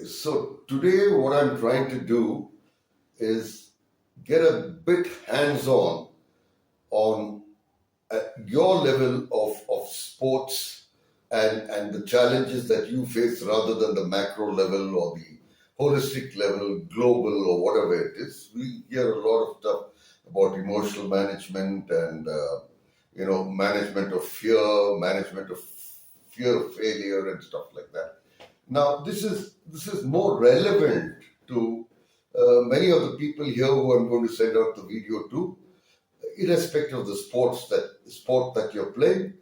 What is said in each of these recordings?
So today, what I'm trying to do is get a bit hands-on on your level of sports and the challenges that you face rather than the macro level or the holistic level, global or whatever it is. We hear a lot of stuff about emotional management and management of fear of failure and stuff like that. Now, this is more relevant to many of the people here who I'm going to send out the video to, irrespective of the sport that you're playing.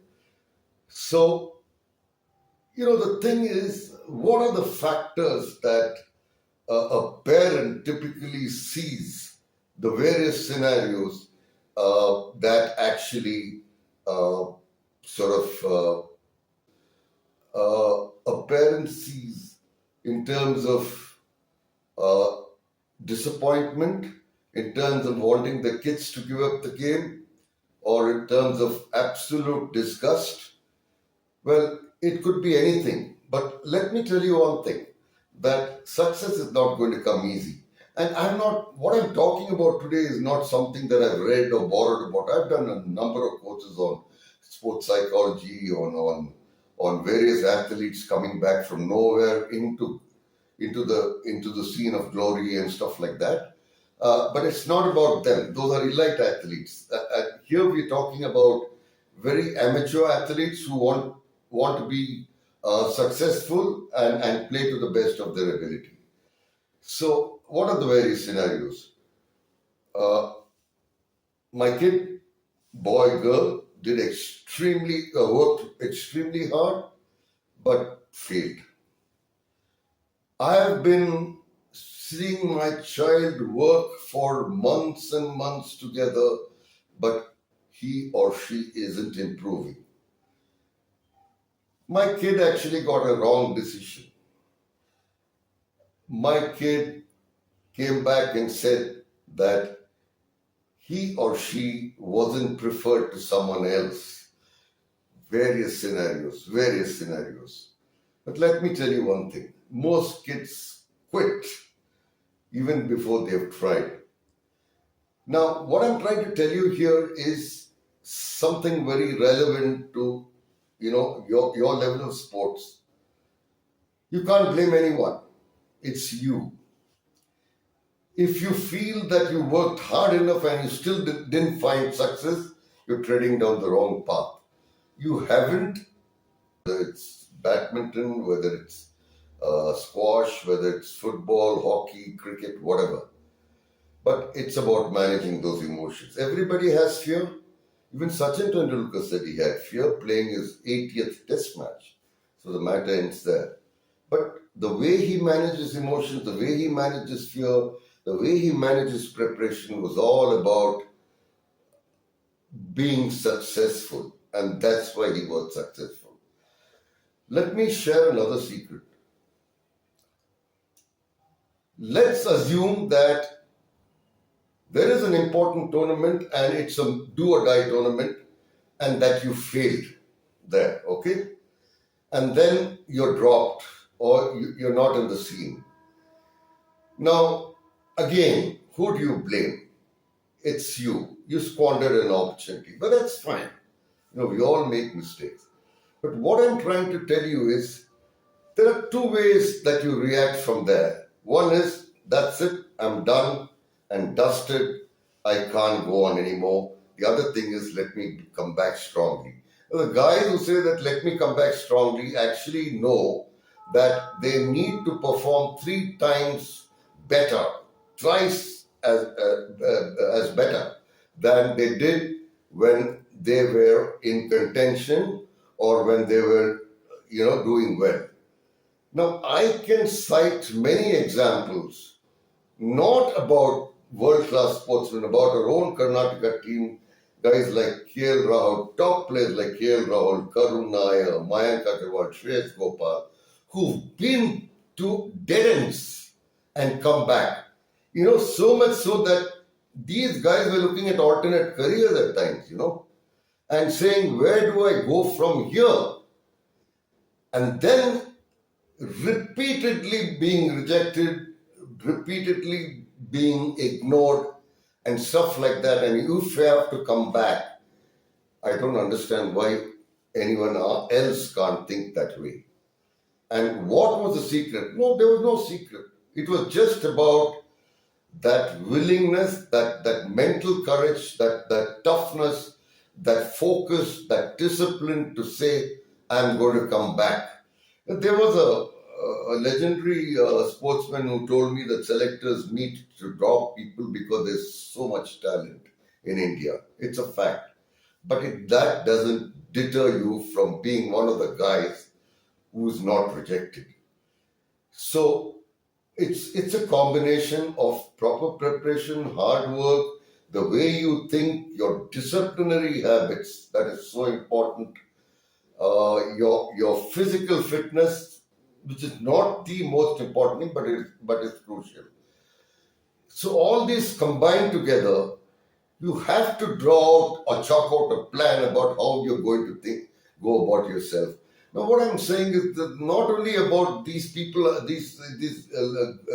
So, the thing is, what are the factors that a parent typically sees the various scenarios that actually uh, a parent sees in terms of uh, disappointment, in terms of wanting the kids to give up the game, or in terms of absolute disgust. Well, it could be anything. But let me tell you one thing, that success is not going to come easy. And what I'm talking about today is not something that I've read or borrowed about. I've done a number of courses on sports psychology, on various athletes coming back from nowhere into the scene of glory and stuff like that. But it's not about them. Those are elite athletes. Here we're talking about very amateur athletes who want to be successful and play to the best of their ability. So, what are the various scenarios? Uh, my kid, boy, girl, worked extremely hard, but failed. I have been seeing my child work for months and months together, but he or she isn't improving. My kid actually got a wrong decision. My kid came back and said that he or she wasn't preferred to someone else. Various scenarios. But let me tell you one thing, most kids quit even before they've tried. Now, what I'm trying to tell you here is something very relevant to your level of sports. You can't blame anyone. It's you. If you feel that you worked hard enough and you still didn't find success, you're treading down the wrong path. You haven't, whether it's badminton, whether it's squash, whether it's football, hockey, cricket, whatever. But it's about managing those emotions. Everybody has fear. Even Sachin Tendulkar said he had fear playing his 80th test match. So the matter ends there. But the way he manages emotions, the way he manages fear, the way he manages preparation was all about being successful. And that's why he was successful. Let me share another secret. Let's assume that there is an important tournament and it's a do or die tournament and that you failed there, okay? And then you're dropped or you're not in the scene. Now, again, who do you blame? It's you. You squandered an opportunity, but that's fine. We all make mistakes. But what I'm trying to tell you is there are two ways that you react from there. One is, that's it, I'm done and dusted, I can't go on anymore. The other thing is, let me come back strongly. The guys who say that let me come back strongly actually know that they need to perform 3 times better, twice as better than they did when they were in contention or when they were, doing well. Now, I can cite many examples, not about world-class sportsmen, about our own Karnataka team, guys like KL Rahul, top players like KL Rahul, Karun Nair, Mayank Agarwal, Shreyas Gopal, who've been to dead ends and come back. So much so that these guys were looking at alternate careers at times, and saying, where do I go from here? And then repeatedly being rejected, repeatedly being ignored, and stuff like that, and if you have to come back, I don't understand why anyone else can't think that way. And what was the secret? No, there was no secret. It was just about that willingness, that mental courage, that toughness, that focus, that discipline to say, I'm going to come back. There was a legendary sportsman who told me that selectors meet to drop people because there's so much talent in India. It's a fact. But that doesn't deter you from being one of the guys who's not rejected. So it's a combination of proper preparation, hard work, the way you think, your disciplinary habits, that is so important, your physical fitness, which is not the most important thing, but it's crucial. So all these combined together, you have to draw out or chalk out a plan about how you're going to go about yourself. Now, what I'm saying is that not only about these people, these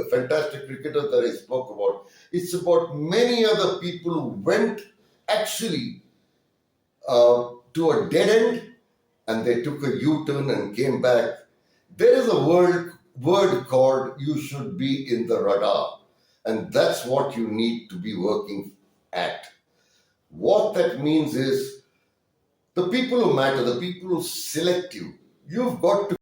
fantastic cricketers that I spoke about, it's about many other people who went actually to a dead end and they took a U-turn and came back. There is a word called you should be in the radar, and that's what you need to be working at. What that means is the people who matter, the people who select you, you've got to